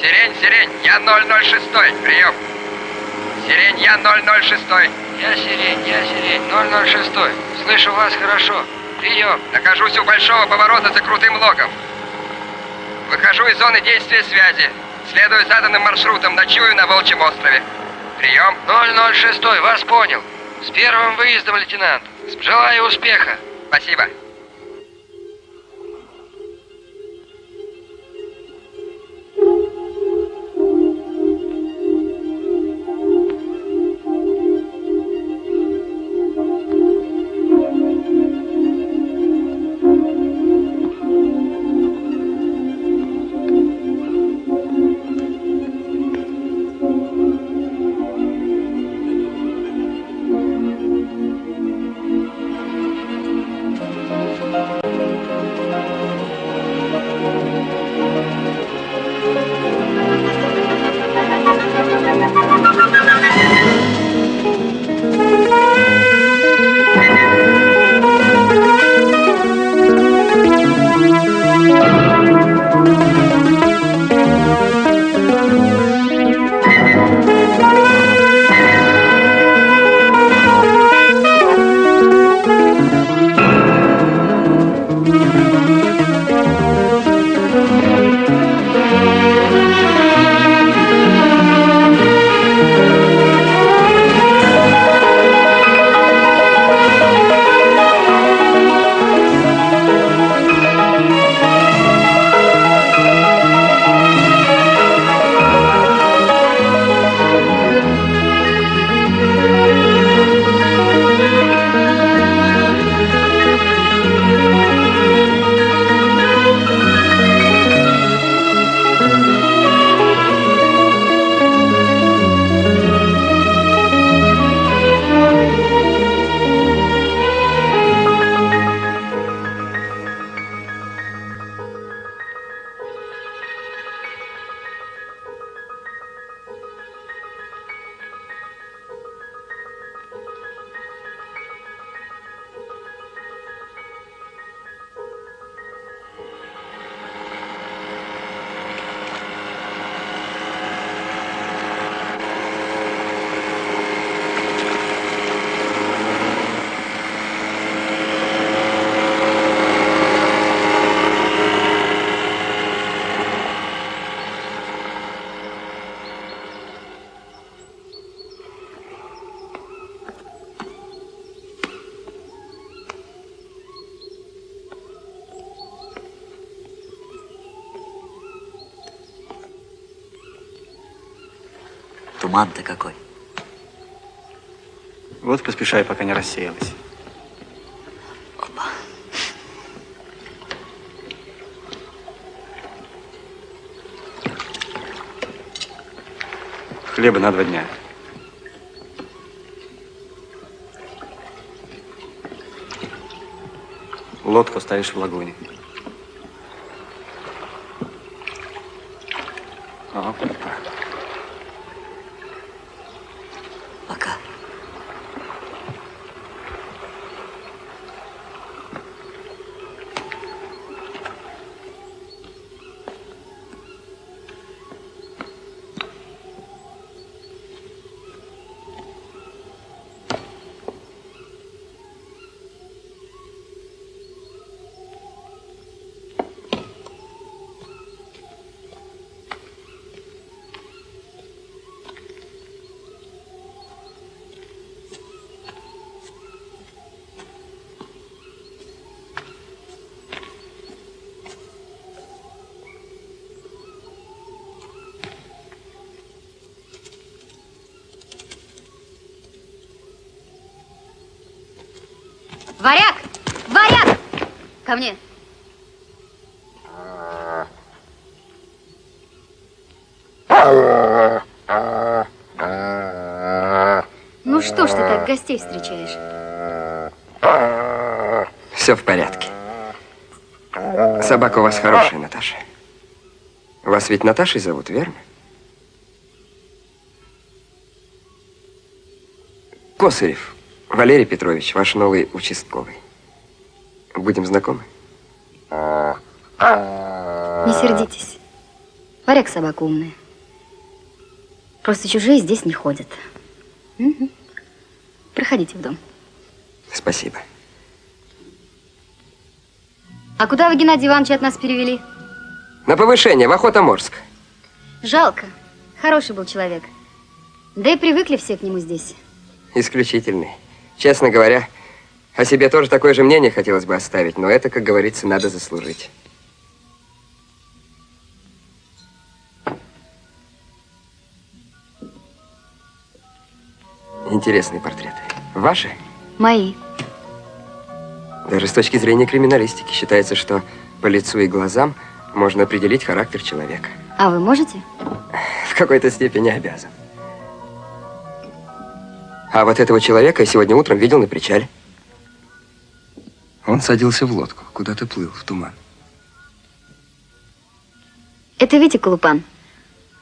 Сирень, сирень, я 006, прием. Сирень, я 006. Я сирень, 006. Слышу вас хорошо. Прием. Нахожусь у большого поворота за крутым логом. Выхожу из зоны действия связи. Следую заданным маршрутом, ночую на Волчьем острове. Прием. 006, вас понял. С первым выездом, лейтенант. Желаю успеха. Спасибо. Туман-то какой. Вот поспешай, пока не рассеялась. Опа. Хлеба на 2 дня. Лодку ставишь в лагуне. Опа. Пока. Варяг! Варяг! Ко мне. Ну что ж ты так гостей встречаешь? Все в порядке. Собака у вас хорошая, Наташа. Вас ведь Наташей зовут, верно? Косарев Валерий Петрович, ваш новый участковый. Будем знакомы? Не сердитесь. Варяг собака умная. Просто чужие здесь не ходят. Угу. Проходите в дом. Спасибо. А куда вы Геннадия Ивановича от нас перевели? На повышение, в Охотоморск. Жалко. Хороший был человек. Да и привыкли все к нему здесь. Исключительный. Честно говоря, о себе тоже такое же мнение хотелось бы оставить, но это, как говорится, надо заслужить. Интересные портреты. Ваши? Мои. Даже с точки зрения криминалистики считается, что по лицу и глазам можно определить характер человека. А вы можете? В какой-то степени обязан. А вот этого человека я сегодня утром видел на причале. Он садился в лодку, куда-то плыл, в туман. Это Витя Колупан.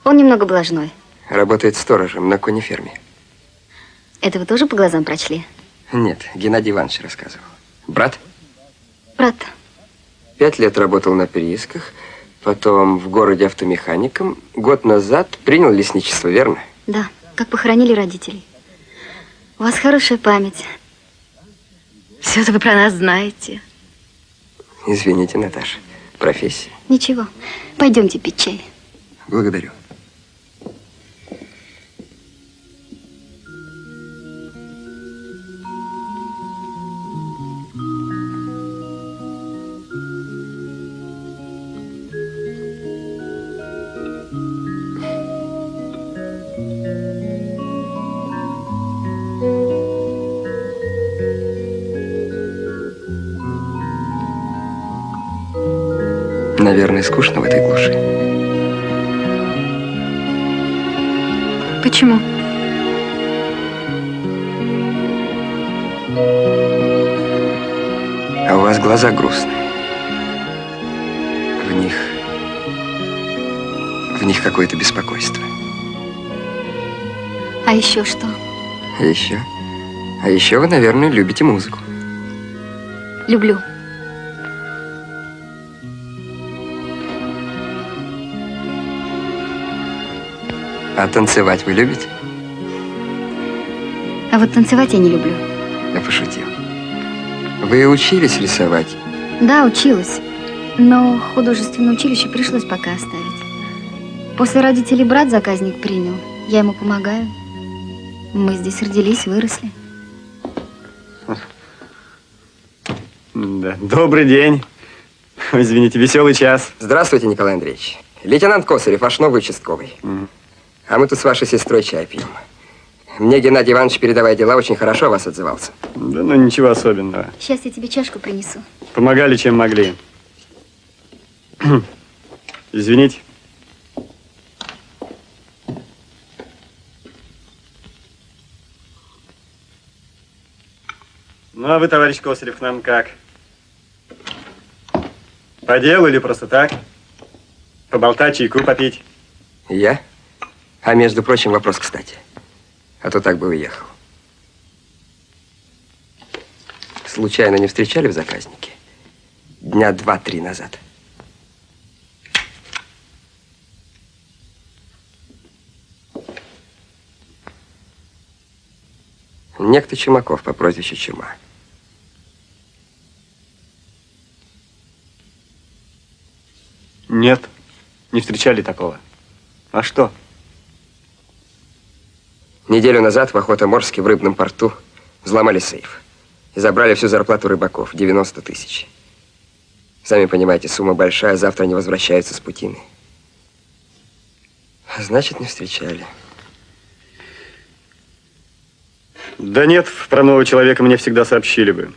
Он немного блажной. Работает сторожем на конеферме. Это вы тоже по глазам прочли? Нет, Геннадий Иванович рассказывал. Брат? Брат. 5 лет работал на приисках, потом в городе автомехаником. Год назад принял лесничество, верно? Да, как похоронили родителей. У вас хорошая память. Все это вы про нас знаете. Извините, Наташа, профессия. Ничего, пойдемте пить чай. Благодарю. Наверное, скучно в этой глуши. Почему? А у вас глаза грустные. В них какое-то беспокойство. А еще что? А еще вы, наверное, любите музыку. Люблю. А танцевать вы любите? А вот танцевать я не люблю. Я пошутил. Вы учились рисовать? Да, училась. Но художественное училище пришлось пока оставить. После родителей брат заказник принял. Я ему помогаю. Мы здесь родились, выросли. Да. Добрый день. Извините, веселый час. Здравствуйте, Николай Андреевич. Лейтенант Косарев, ваш новый участковый. А мы тут с вашей сестрой чай пьем. Мне Геннадий Иванович, передавая дела, очень хорошо о вас отзывался. Да ну ничего особенного. Сейчас я тебе чашку принесу. Помогали, чем могли. Извините. Ну, а вы, товарищ Косарев, к нам как? По делу или просто так? Поболтать, чайку попить? Я? А между прочим, вопрос кстати. А то так бы уехал. Случайно не встречали в заказнике? Дня 2-3 назад. Некто Чумаков по прозвищу Чума. Нет, не встречали такого. А что? Неделю назад в Охотоморске в рыбном порту взломали сейф и забрали всю зарплату рыбаков, 90 тысяч. Сами понимаете, сумма большая, завтра они возвращаются с путины. Значит, не встречали. Да нет, про нового человека мне всегда сообщили бы.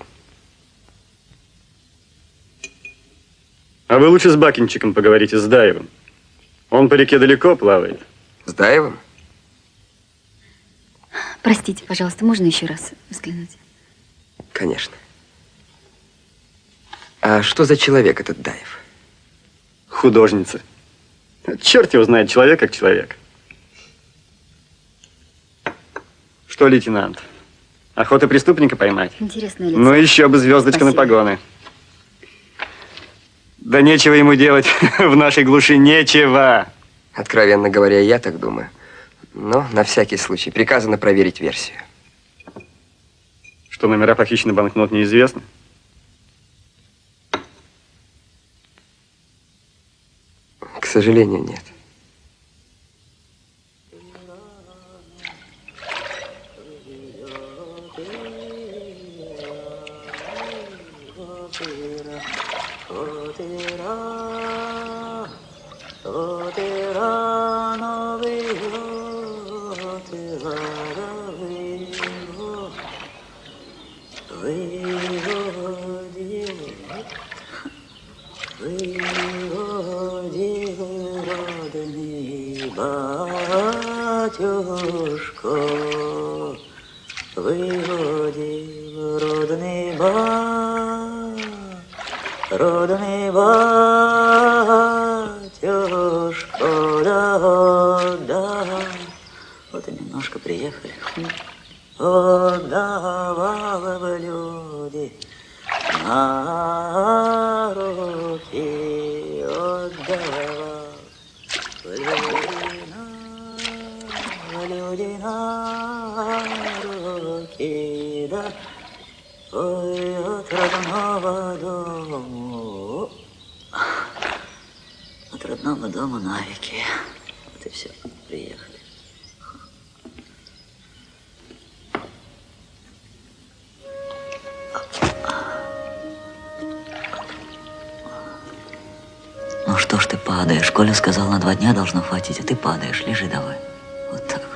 А вы лучше с Бакинчиком поговорите, с Даевым. Он по реке далеко плавает. С Даевым? Простите, пожалуйста, можно еще раз взглянуть? Конечно. А что за человек этот Даев? Художница. Черт его знает, человек как человек. Что, лейтенант, охота преступника поймать? Интересное лицо. Ну, еще бы звездочка. Спасибо. На погоны. Да нечего ему делать в нашей глуши, нечего. Откровенно говоря, я так думаю. Но на всякий случай приказано проверить версию. Что номера похищенных банкнот неизвестны? К сожалению, нет. Родный батюшка, да. Вот и немножко приехали. Отдавал бы люди на руки, отдавал люди на руки, да. Ой, от родного дому, от родного дома навеки. Вот и все, приехали. Ну что ж ты падаешь? Коля сказал, на 2 дня должно хватить, а ты падаешь. Лежи давай. Вот так вот.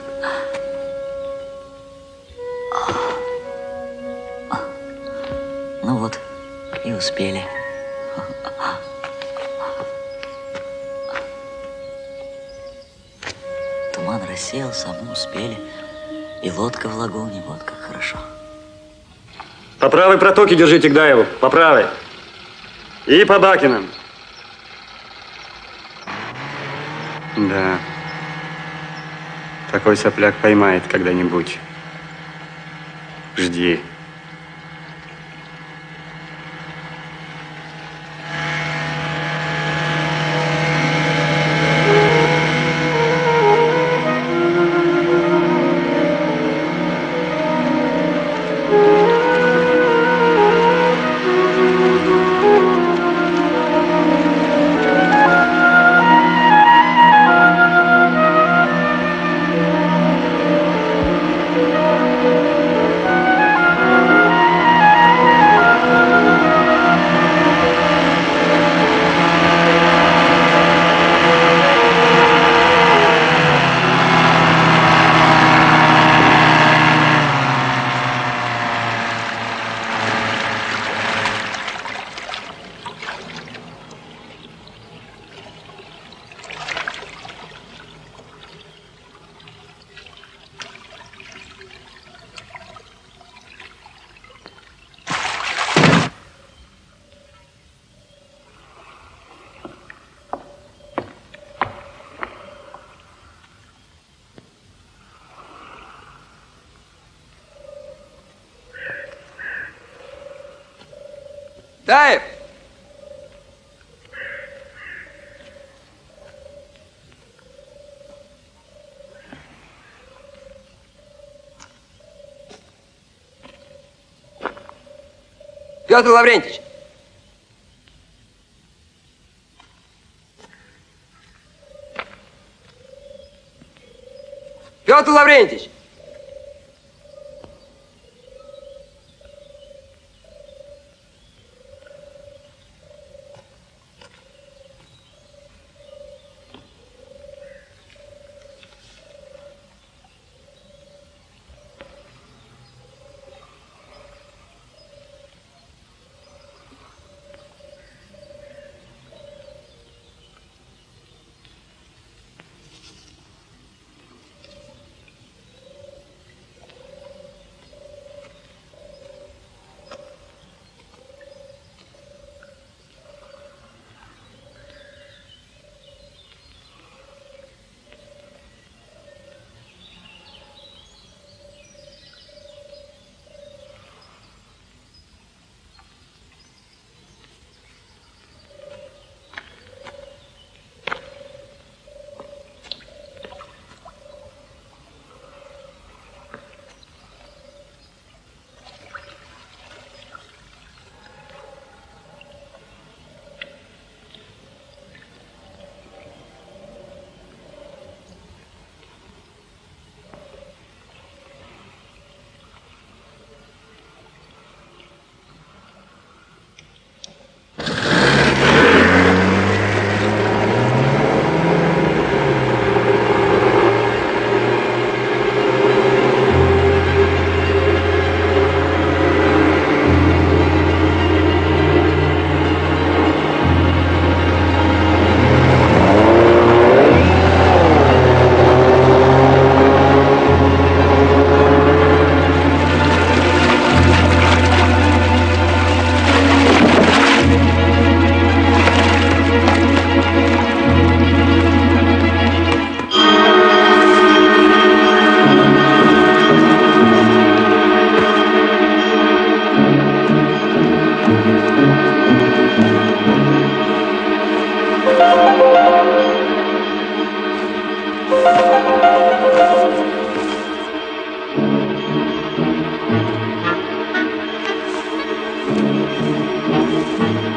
Ну вот, и успели. Туман рассеялся, а мы успели. И лодка в лагуне, вот как хорошо. По правой протоке держите Гдаеву, по правой. И по Бакинам. Да. Такой сопляк поймает когда-нибудь. Жди. Таев! Петр Лаврентьевич! Петр Лаврентьевич!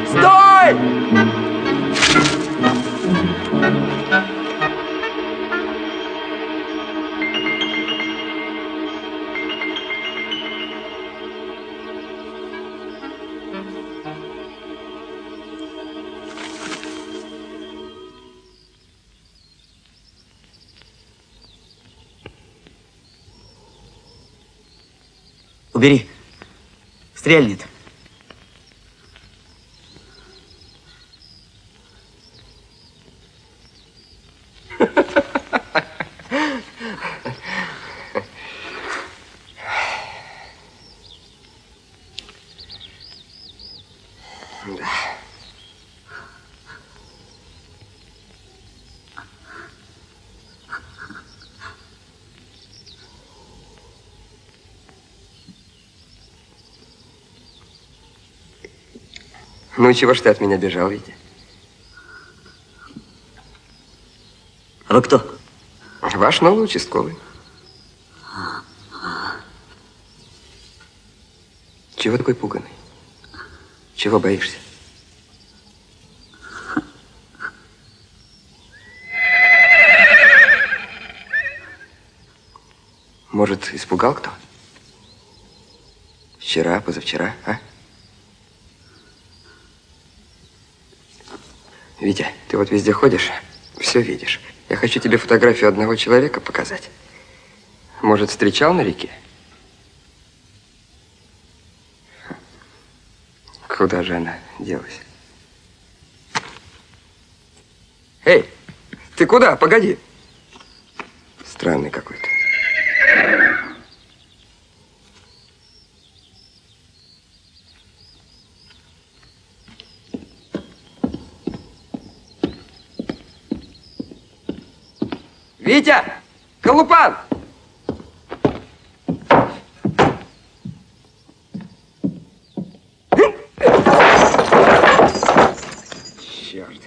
Стой! Убери. Стрельнет. Ну и чего ж ты от меня бежал, Витя? А вы кто? Ваш новый участковый. Чего такой пуганый? Чего боишься? Может, испугал кто? Вчера, позавчера, а? Витя, ты вот везде ходишь, все видишь. Я хочу тебе фотографию одного человека показать. Может, встречал на реке? Куда же она делась? Эй, ты куда? Погоди. Странный какой-то. Витя! Колупан! Черт.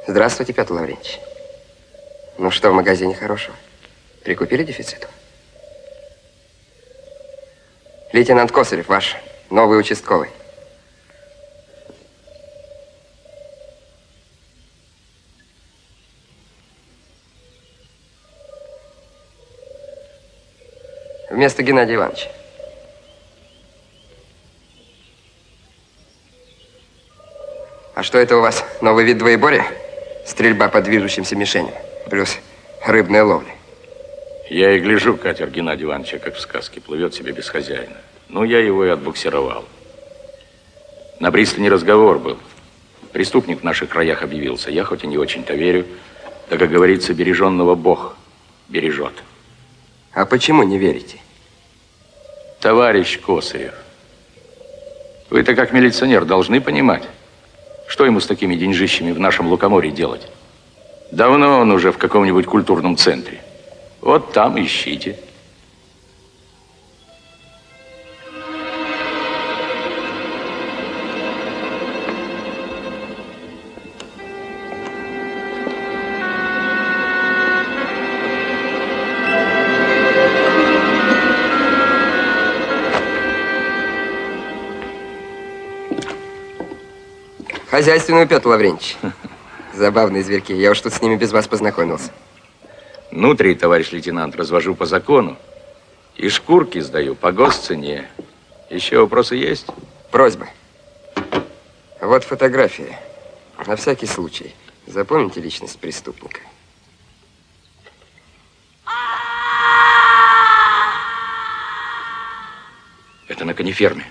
Здравствуйте, Петр Лаврентьевич. Ну что в магазине хорошего? Прикупили дефициту? Лейтенант Косарев, ваш новый участковый. Вместо Геннадия Ивановича. А что это у вас? Новый вид двоеборья? Стрельба по движущимся мишеням. Плюс рыбная ловля. Я и гляжу, катер Геннадия Ивановича, как в сказке, плывет себе без хозяина. Ну, я его и отбуксировал. На пристани разговор был. Преступник в наших краях объявился. Я хоть и не очень-то верю, да, как говорится, береженного Бог бережет. А почему не верите? Товарищ Косарев, вы-то как милиционер должны понимать, что ему с такими деньжищами в нашем Лукоморье делать. Давно он уже в каком-нибудь культурном центре. Вот там ищите. Хозяйственную, Петр Лаврентьевич. Забавные зверьки. Я уж тут с ними без вас познакомился. Внутри, товарищ лейтенант, развожу по закону. И шкурки сдаю по госцене. Еще вопросы есть? Просьба. Вот фотография. На всякий случай. Запомните личность преступника. Это на кониферме.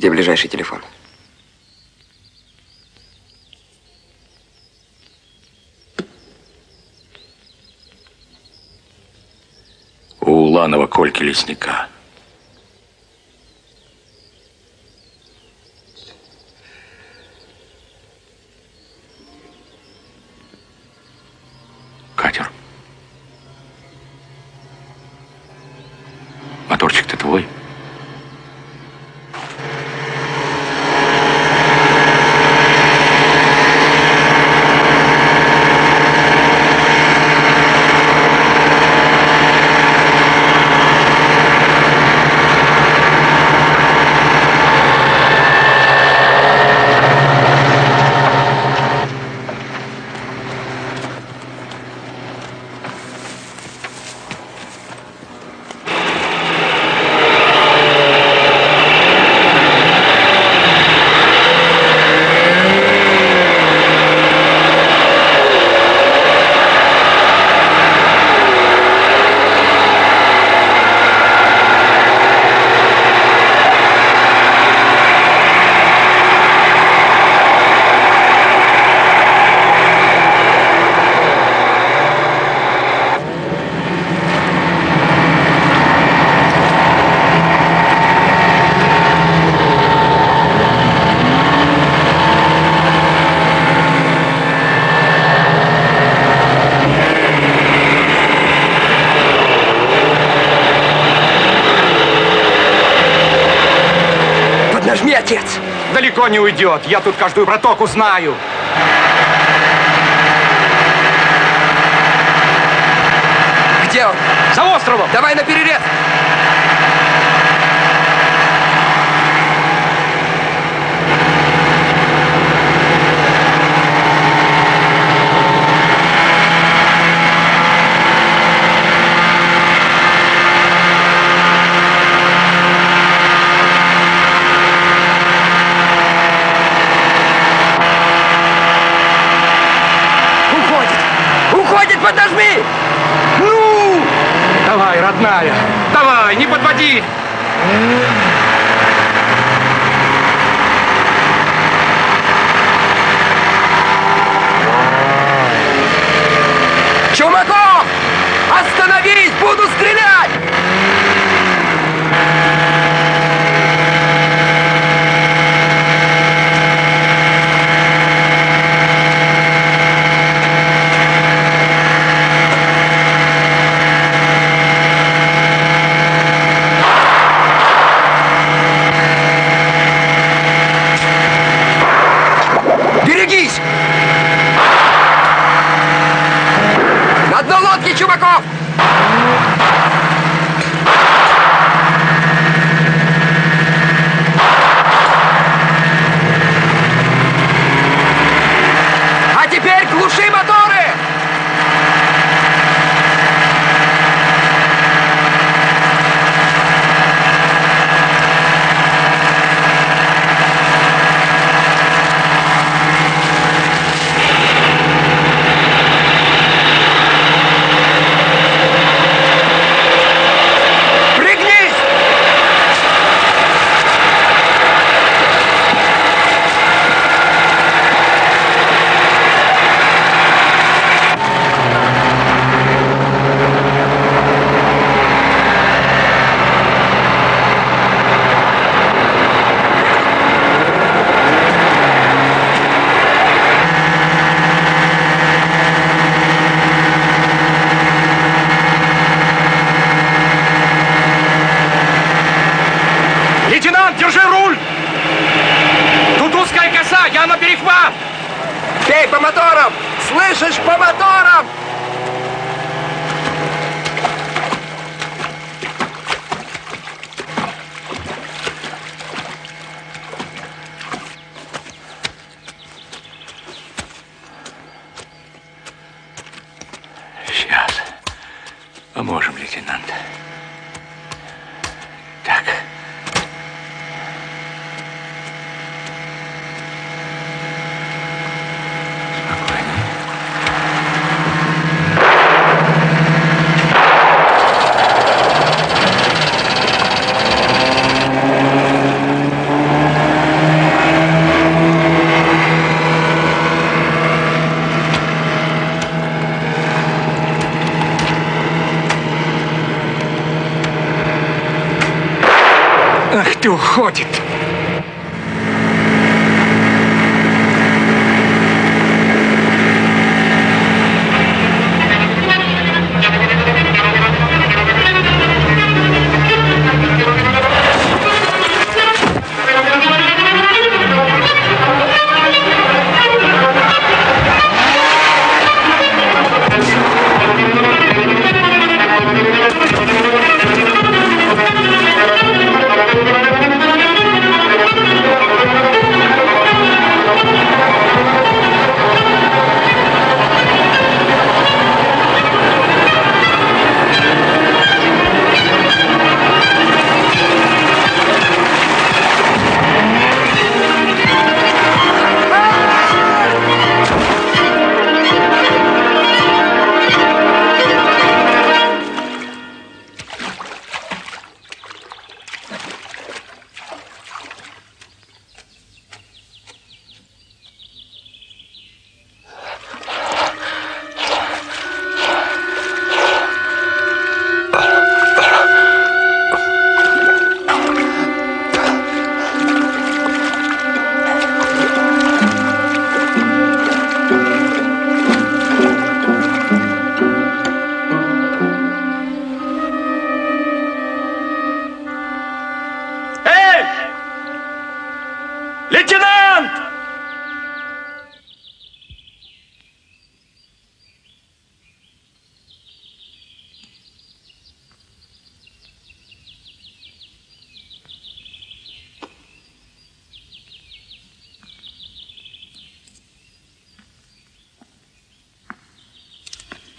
Где ближайший телефон? У Уланова Кольки Лесника. Катер. Моторчик-то твой? далеко не уйдет. Я тут каждую протоку знаю. Где он? За островом! Давай на перерез! Уходит, подожми! Ну! Давай, родная, давай, не подводи! Чумаков! Остановись! Буду стрелять! Берегись! На дно лодки, Чумаков! А теперь глуши моторы! Лейтенант, держи руль! Тут узкая коса, я на перехват! Бей по моторам! Слышишь, по моторам! Сейчас. Поможем, лейтенант. Так. Ах ты, уходит!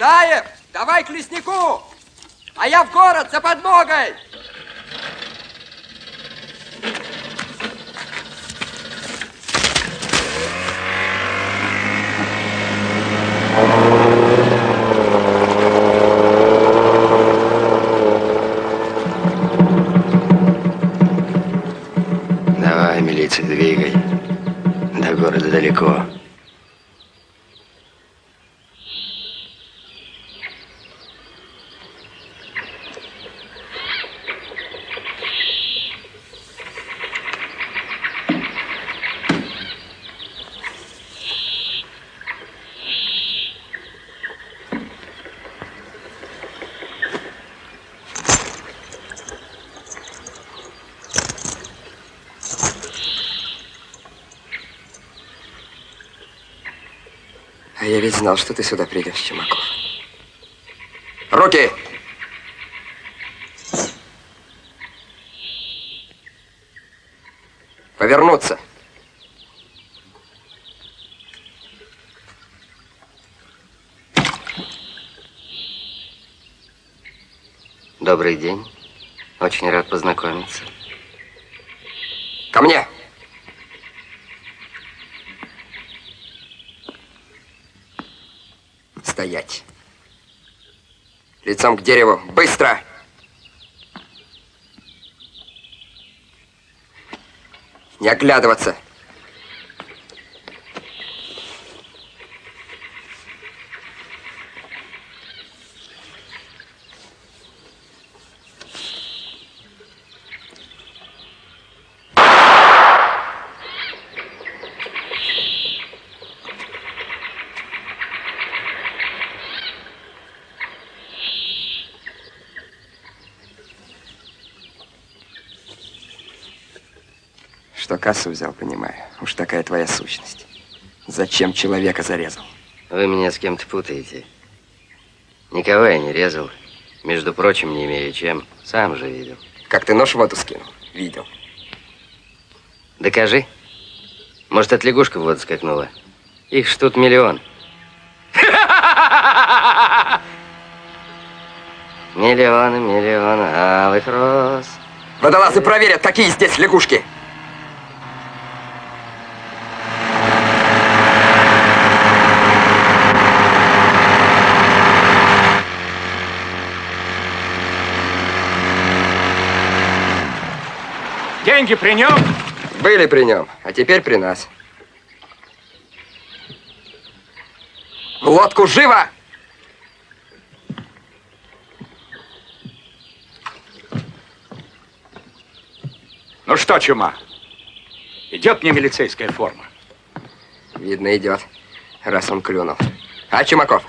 Таев, давай к леснику, а я в город за подмогой. Давай, милиция, двигай. До города далеко. А я ведь знал, что ты сюда придешь, Чумаков. Руки! Повернуться. Добрый день. Очень рад познакомиться. Ко мне! Стоять. Лицом к дереву. Быстро! Не оглядываться. Что кассу взял, понимаю. Уж такая твоя сущность. Зачем человека зарезал? Вы меня с кем-то путаете. Никого я не резал. Между прочим, не имею чем. Сам же видел. Как ты нож в воду скинул? Видел. Докажи. Может, от лягушка в воду скакнула? Их ж тут миллион. Миллионы, миллионы алых роз. Водолазы проверят, какие здесь лягушки. Деньги при нем? Были при нем, а теперь при нас. В лодку, живо! Ну что, Чума, идет мне милицейская форма? Видно, идет, раз он клюнул. А, Чумаков?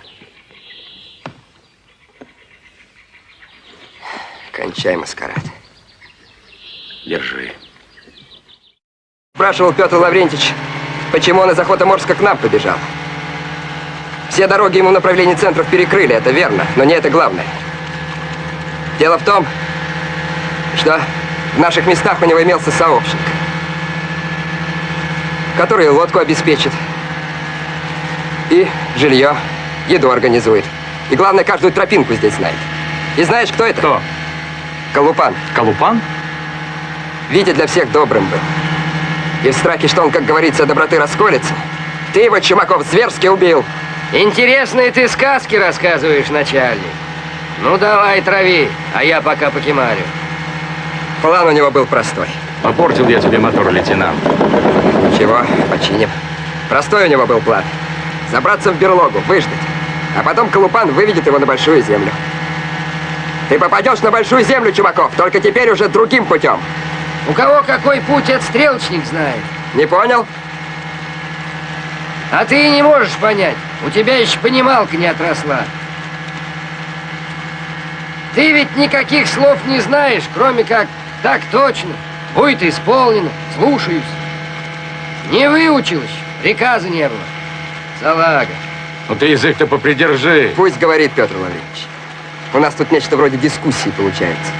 Кончай маскарад. Держи. Спрашивал Петр Лаврентьевич, почему он из Охотоморска к нам побежал. Все дороги ему в направлении центров перекрыли, это верно, но не это главное. Дело в том, что в наших местах у него имелся сообщник, который лодку обеспечит, и жилье, еду организует. И главное, каждую тропинку здесь знает. И знаешь, кто это? Кто? Колупан. Колупан? Витя для всех добрым был. И в страхе, что он, как говорится, доброты расколется, ты его, Чумаков, зверски убил. Интересные ты сказки рассказываешь, начальник. Ну, давай, трави, а я пока покемарю. План у него был простой. Попортил я тебе мотор, лейтенант. Ничего, починим. Простой у него был план. Забраться в берлогу, выждать. А потом Колупан выведет его на Большую Землю. Ты попадешь на Большую Землю, Чумаков, только теперь уже другим путем. У кого какой путь, этот стрелочник знает. Не понял? А ты и не можешь понять. У тебя еще понималка не отросла. Ты ведь никаких слов не знаешь, кроме как «так точно», «будет исполнено», «слушаюсь». Не выучил еще, приказа не было. Салага. Ну ты язык-то попридержи. Пусть говорит Петр Лаврентьевич. У нас тут нечто вроде дискуссии получается.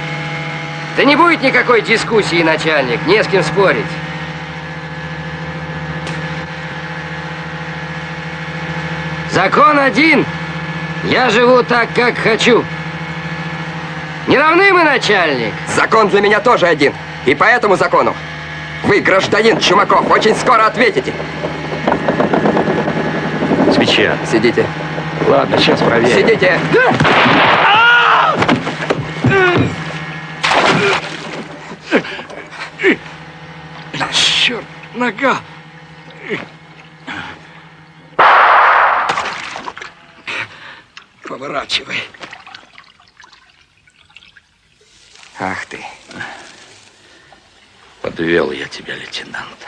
Да не будет никакой дискуссии, начальник, не с кем спорить. Закон один. Я живу так, как хочу. Не равны мы, начальник? Закон для меня тоже один. И по этому закону вы, гражданин Чумаков, очень скоро ответите. Свеча. Сидите. Ладно, сейчас проверим. Сидите. Черт, нога. Поворачивай. Ах ты. Подвел я тебя, лейтенант.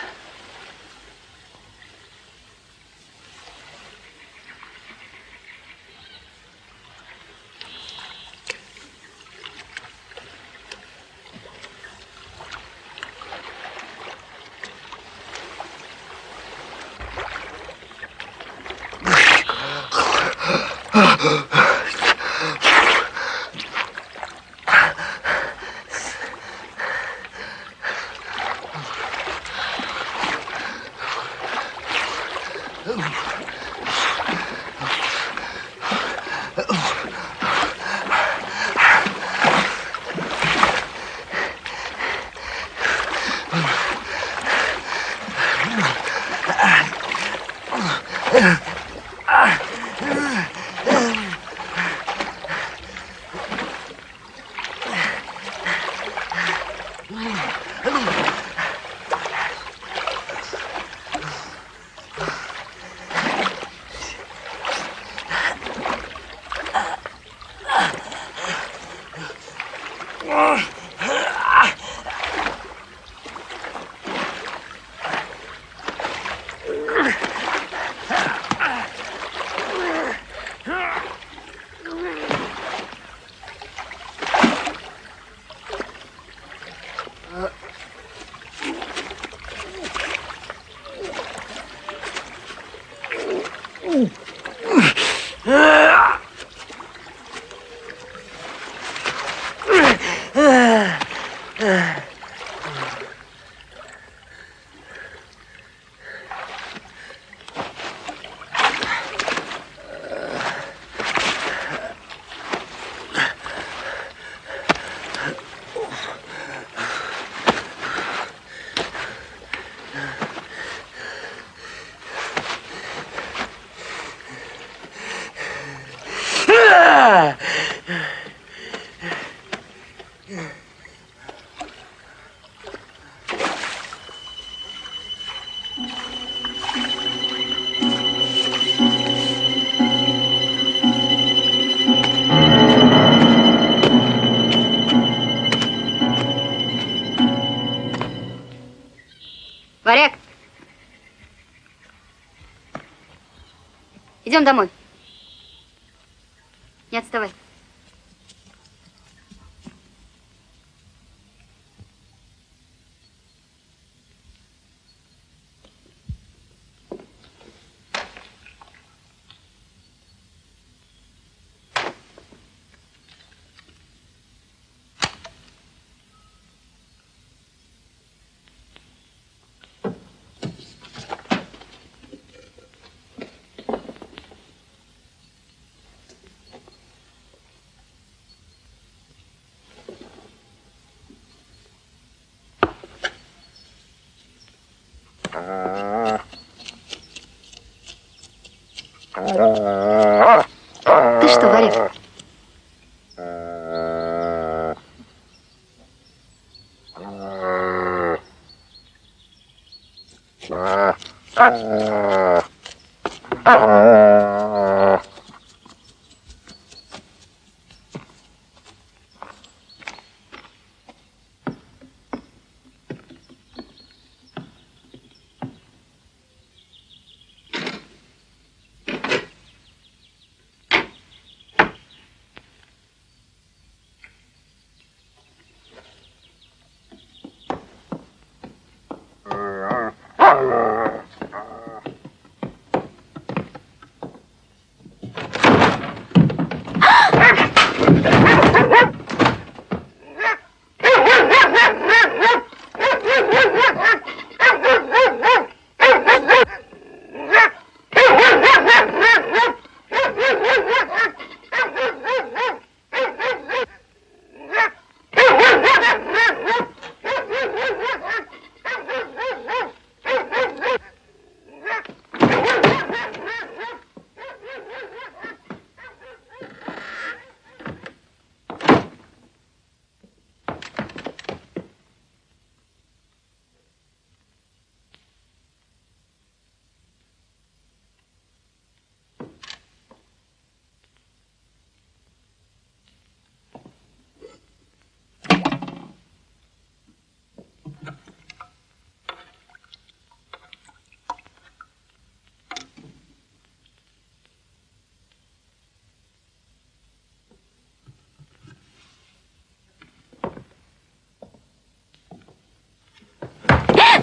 Варяг! Идем домой. Не отставай. Ты что, Варяг?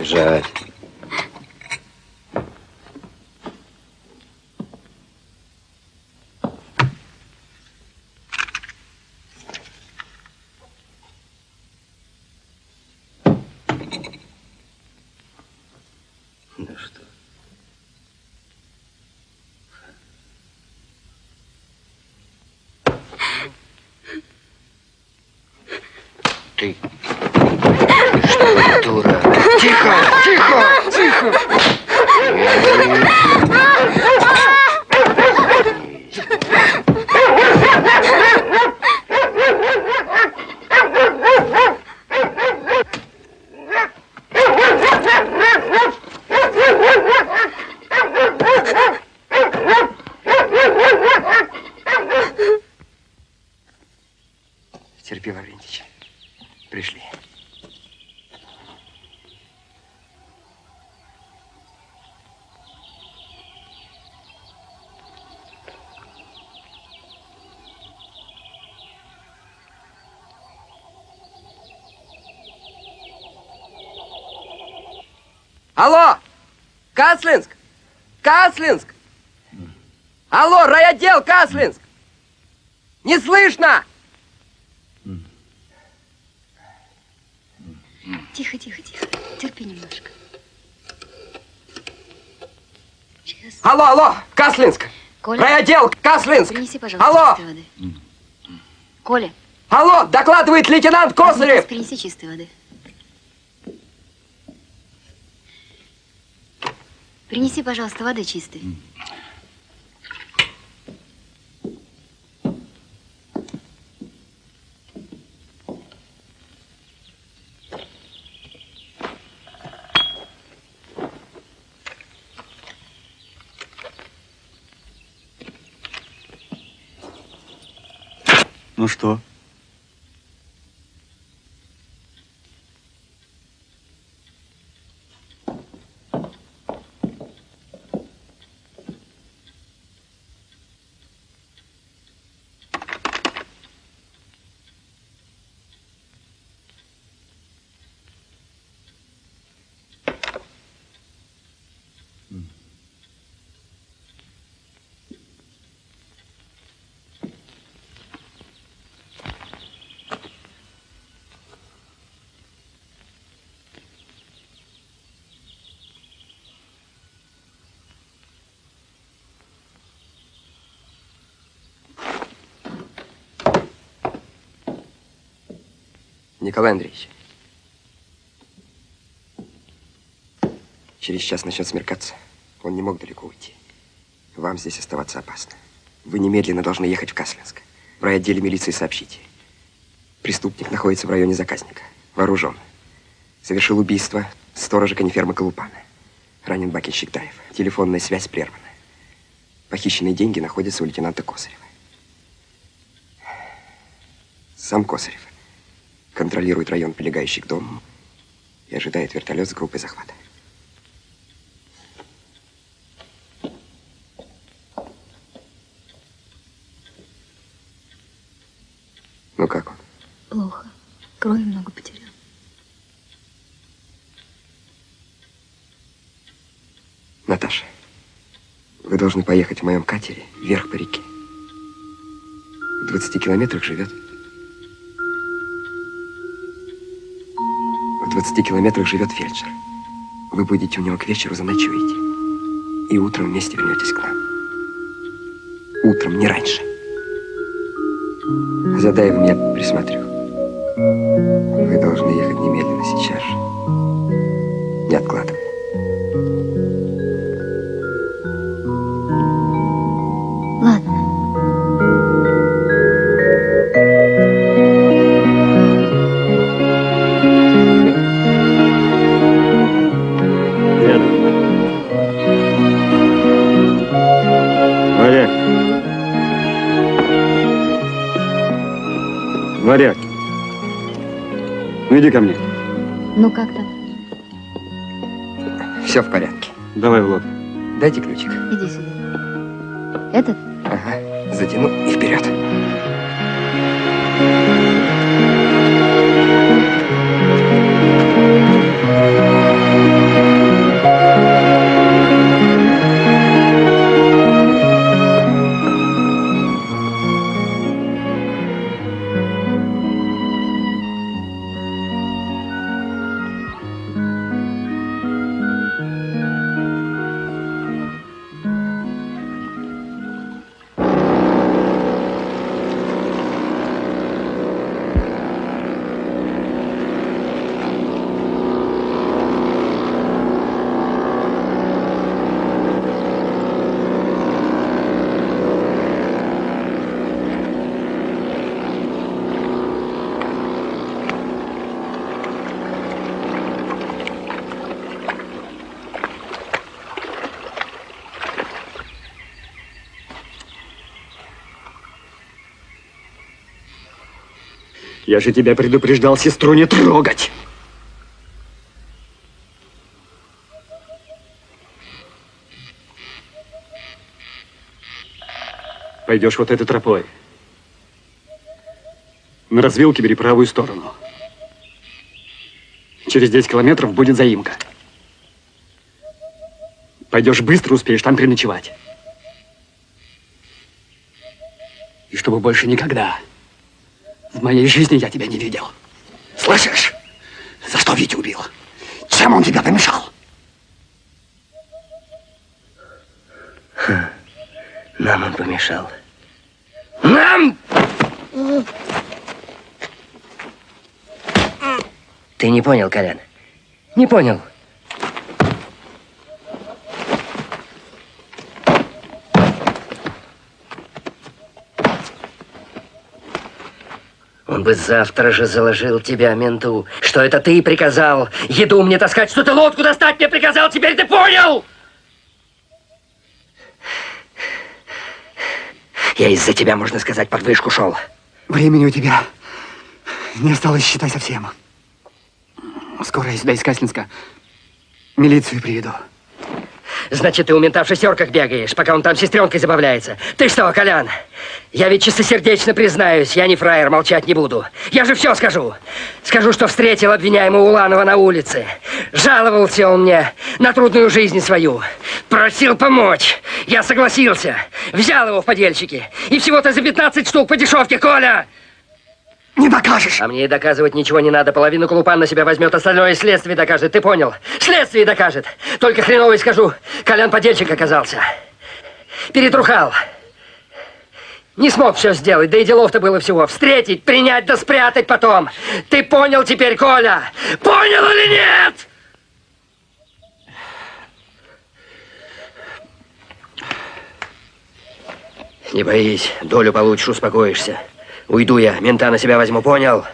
Лежать. Ну что? Ты что, дура? Тихо, тихо, тихо! Терпи, Лаврентич. Пришли. Алло! Каслинск! Каслинск! Алло, райотдел Каслинск! Не слышно! Тихо, тихо, тихо. Терпи немножко. Сейчас. Алло, алло! Каслинск! Коля, Райотдел Каслинск! принеси, пожалуйста, Алло! чистой воды. Коля, Алло! Докладывает лейтенант Косарев! принеси чистой воды. Принеси, пожалуйста, воды чистой. Ну что? Николай Андреевич, через час начнет смеркаться. Он не мог далеко уйти. Вам здесь оставаться опасно. Вы немедленно должны ехать в Каслинск. В райотделе милиции сообщите. Преступник находится в районе заказника. Вооружен. Совершил убийство сторожа конифермы Колупана. Ранен бакенщик Таев. Телефонная связь прервана. Похищенные деньги находятся у лейтенанта Косарева. Сам Косарев контролирует район, прилегающий к дому, и ожидает вертолет с группой захвата. Ну как он? Плохо. Крови много потерял. Наташа, вы должны поехать в моем катере вверх по реке. В 20 километрах живет. В 20 километрах живет фельдшер. Вы будете у него к вечеру, заночуете. И утром вместе вернетесь к нам. Утром, не раньше. За Даевым я присмотрю. Вы должны ехать немедленно, сейчас же. Не откладывая. Ладно. Варя. Варя. Ну иди ко мне. Ну как там? Все в порядке. Давай в лодку. Дайте ключик. Иди сюда. Этот? Ага. Затяну и вперед. Я же тебя предупреждал сестру не трогать. Пойдешь вот этой тропой. На развилке бери правую сторону. Через 10 километров будет заимка. Пойдешь быстро, успеешь там переночевать. И чтобы больше никогда в моей жизни я тебя не видел. Слышишь? За что Витю убил? Чем он тебя помешал? Нам он помешал. Нам! Ты не понял, Колян? Не понял. Он бы завтра же заложил тебя менту, что это ты приказал еду мне таскать, что ты лодку достать мне приказал, теперь ты понял? Я из-за тебя, можно сказать, под вышку шел. Времени у тебя не осталось, считай, совсем. Скоро я сюда из Каслинска милицию приведу. Значит, ты у мента в шестерках бегаешь, пока он там сестренкой забавляется. Ты что, Колян? Я ведь чистосердечно признаюсь, я не фраер, молчать не буду. Я же все скажу. Скажу, что встретил обвиняемого Уланова на улице. Жаловался он мне на трудную жизнь свою. Просил помочь. Я согласился. Взял его в подельщики. И всего-то за 15 штук по дешевке, Коля! Не докажешь! А мне и доказывать ничего не надо. Половину Колупан на себя возьмет, остальное следствие докажет. Ты понял? Следствие докажет. Только хреновый скажу, Колян подельщик оказался. Перетрухал. Не смог все сделать, да и делов-то было всего. Встретить, принять да спрятать потом. Ты понял теперь, Коля? Понял или нет? Не боись, долю получишь, успокоишься. Уйду я, мента на себя возьму, понял?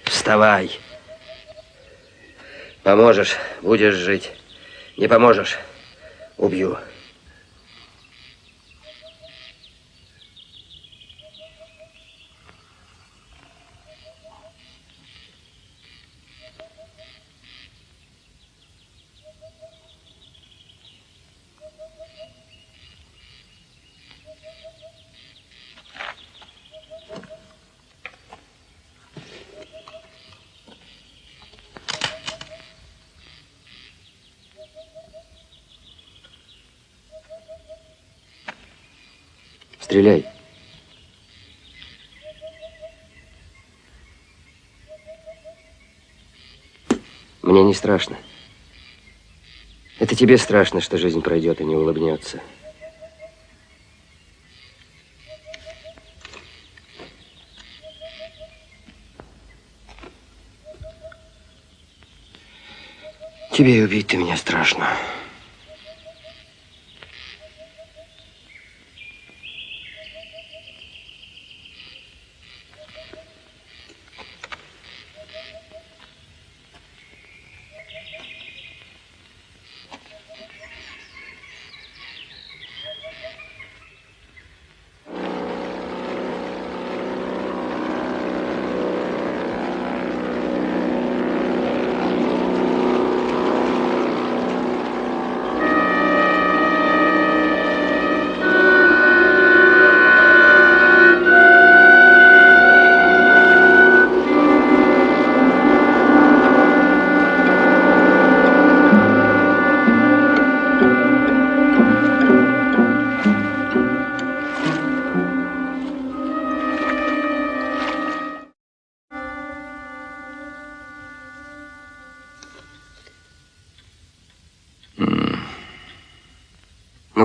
Вставай. Поможешь, будешь жить. Не поможешь, убью. Стреляй. Мне не страшно. Это тебе страшно, что жизнь пройдет и не улыбнется. Тебе и убить-то меня страшно.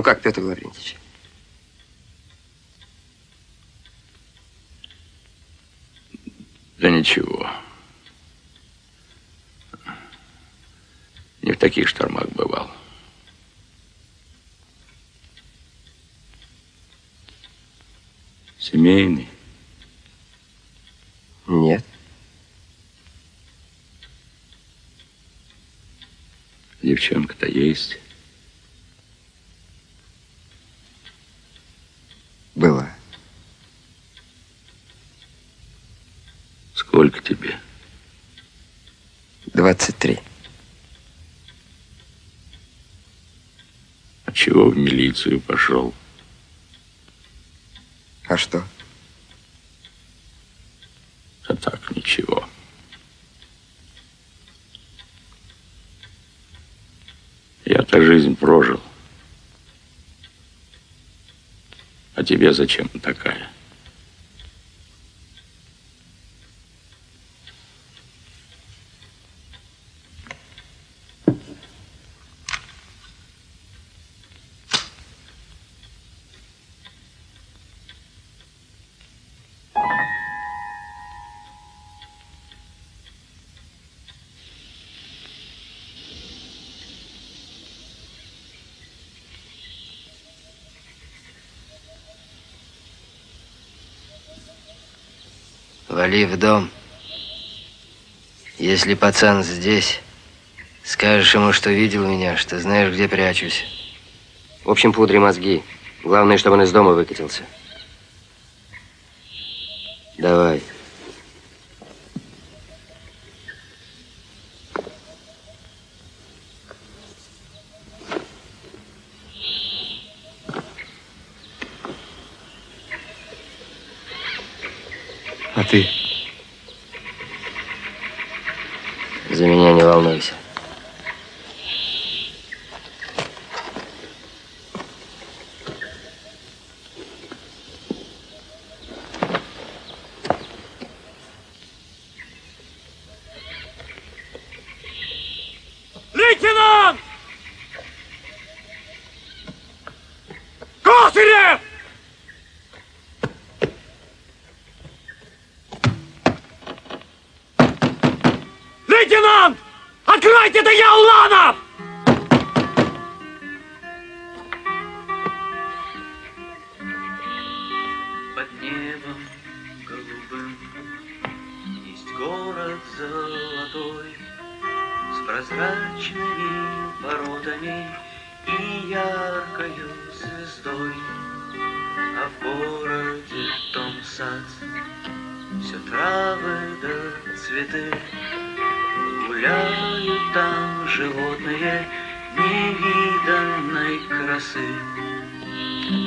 Ну как, Петр Лаврентьевич? Да ничего. Не в таких штормах бывал. Семейный? Нет. Девчонка-то есть. Была. Сколько тебе? 23. А чего в милицию пошел? А что? А так, ничего. Я-то жизнь прожил. А тебе зачем такая? Вали в дом. Если пацан здесь, скажешь ему, что видел меня, что знаешь, где прячусь. В общем, пудри мозги. Главное, чтобы он из дома выкатился. Давай. А ты? За меня не волнуйся. Лейтенант! Косырев! Лейтенант! Откройте, это я, Уланов! Под небом голубым есть город золотой с прозрачными воротами и яркою звездой. А в городе том сад, все травы да цветы. Гуляют там животные невиданной красы.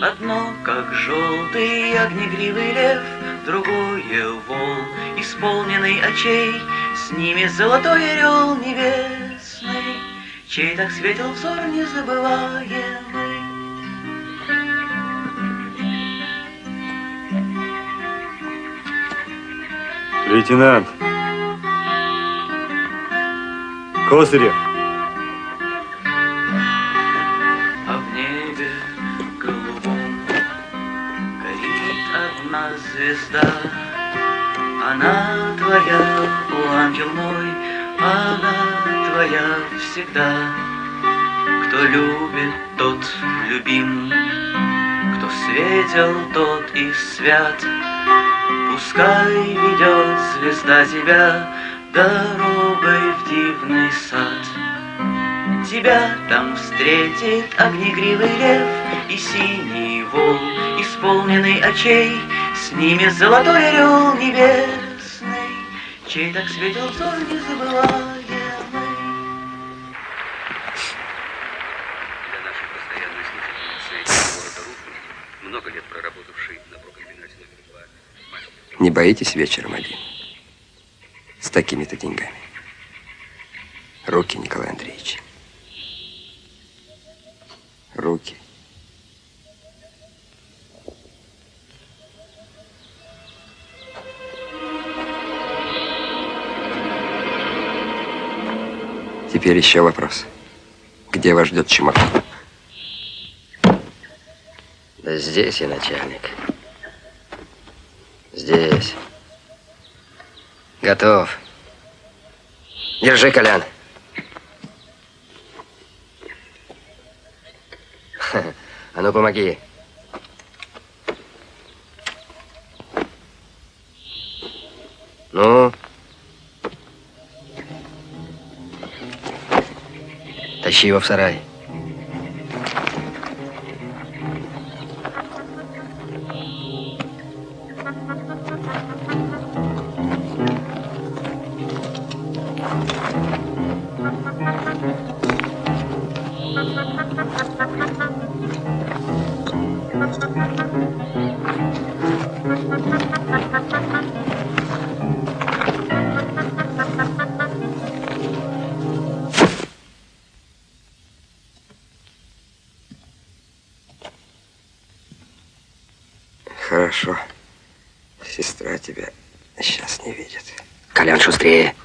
Одно, как желтый огнегривый лев, другое вол, исполненный очей, с ними золотой орел небесный, чей так светил взор незабываемый. Лейтенант! Косырев! А в небе голубом горит одна звезда. Она твоя, о ангел мой, она твоя всегда. Кто любит, тот любим, кто светил, тот и свят. Пускай ведет звезда тебя дорогой в дивный сад. Тебя там встретит огнегривый лев и синий вол, исполненный очей, с ними золотой орел небесный, чей так светил взор незабываемый. Для нашей постоянной служительницы города Рудный, много лет проработавшей на прокомбинате номер 2. Не боитесь вечером один? С такими-то деньгами. Руки, Николай Андреевич. Руки. Теперь еще вопрос. Где вас ждет Чумаков? Да здесь я, начальник. Здесь. Готов. Держи, Колян. А ну, помоги. Ну? Тащи его в сарай. Хорошо. Сестра тебя сейчас не видит. Колян, шустрее.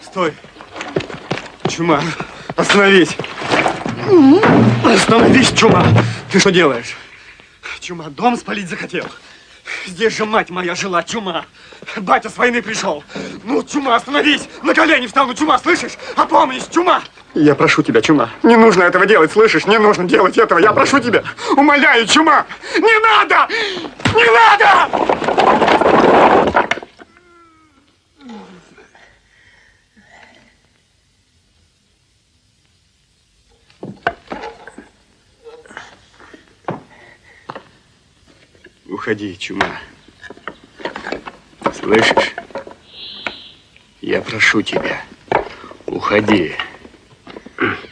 Стой! Чума, остановись! Остановись, Чума! Ты что делаешь? Чума, дом спалить захотел? Здесь же мать моя жила, Чума! Батя с войны пришел! Ну, Чума, остановись! На колени встану, Чума, слышишь? Опомнись, Чума! Я прошу тебя, Чума, не нужно этого делать, слышишь? Не нужно делать этого, я прошу тебя! Умоляю, Чума! Не надо! Не надо! Уходи, Чума. Слышишь? Я прошу тебя. Уходи.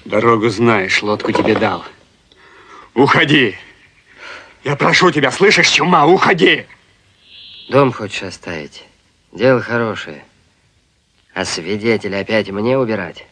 Дорогу знаешь, лодку тебе дал. Уходи. Я прошу тебя, слышишь, Чума, уходи. Дом хочешь оставить? Дело хорошее. А свидетеля опять мне убирать?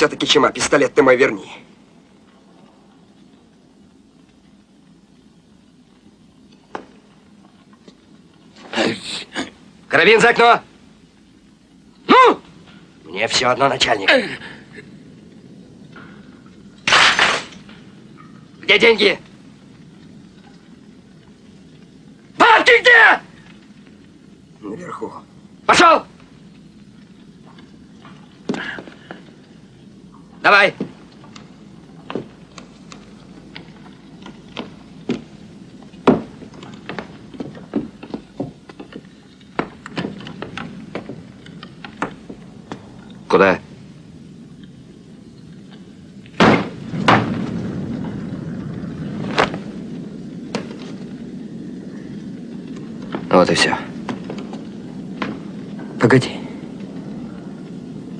Все-таки, Чума, пистолет ты мой верни. Карабин за окно! Ну! Мне все одно, начальник. Где деньги? Бабки где? Наверху. Пошел! Давай! Куда? Вот и все. Погоди.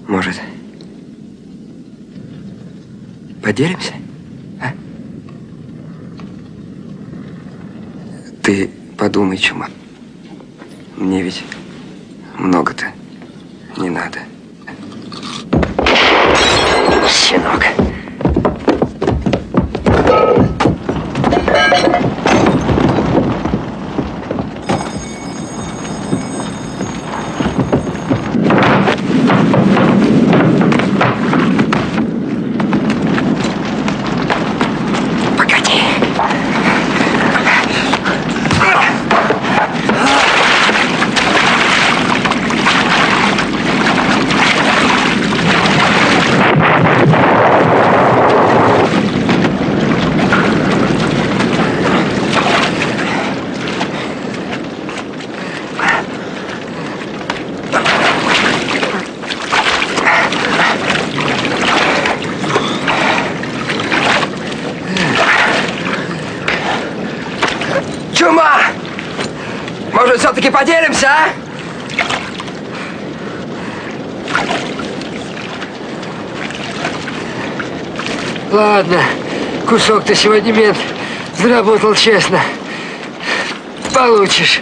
Может, поделимся? А? Ты подумай, Чума. Мне ведь много-то не надо. Щенок. Чума! Может, все-таки поделимся, а? Ладно, кусок ты сегодня, мент, заработал честно. Получишь.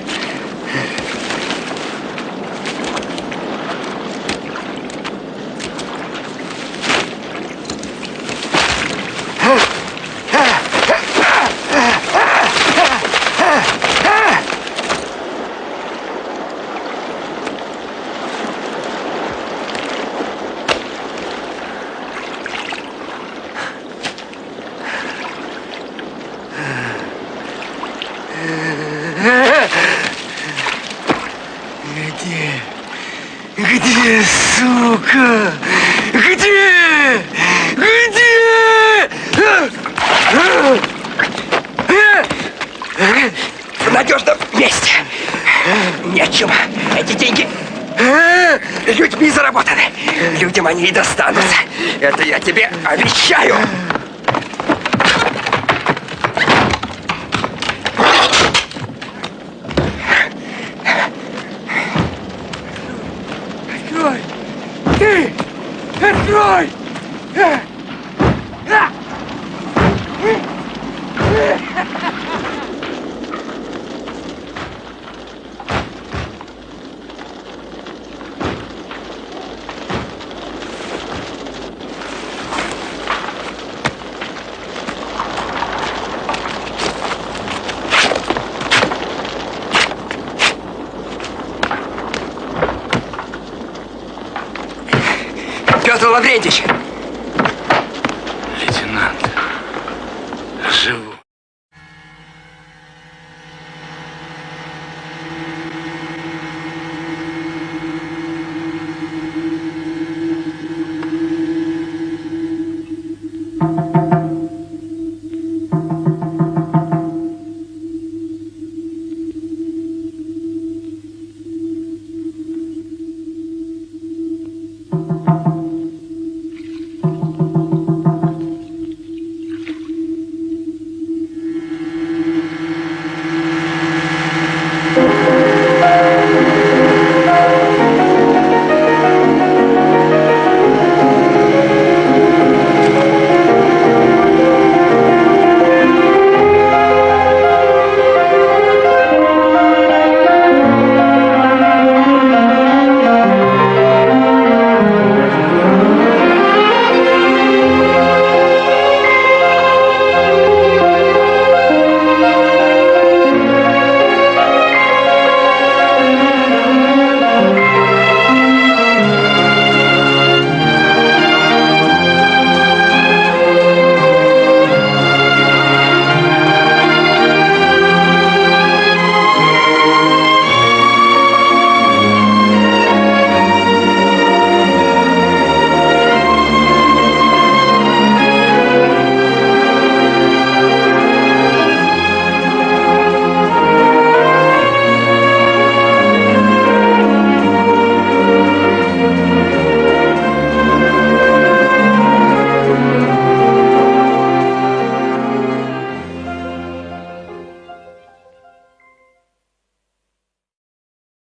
Где, сука? Где? В надежном месте. Нет, Чума, эти деньги людьми заработаны. Людям они и достанутся. Это я тебе обещаю. Открой! Ты! Открой! Петр Лаврентьевич! Лейтенант, живу. Thank you.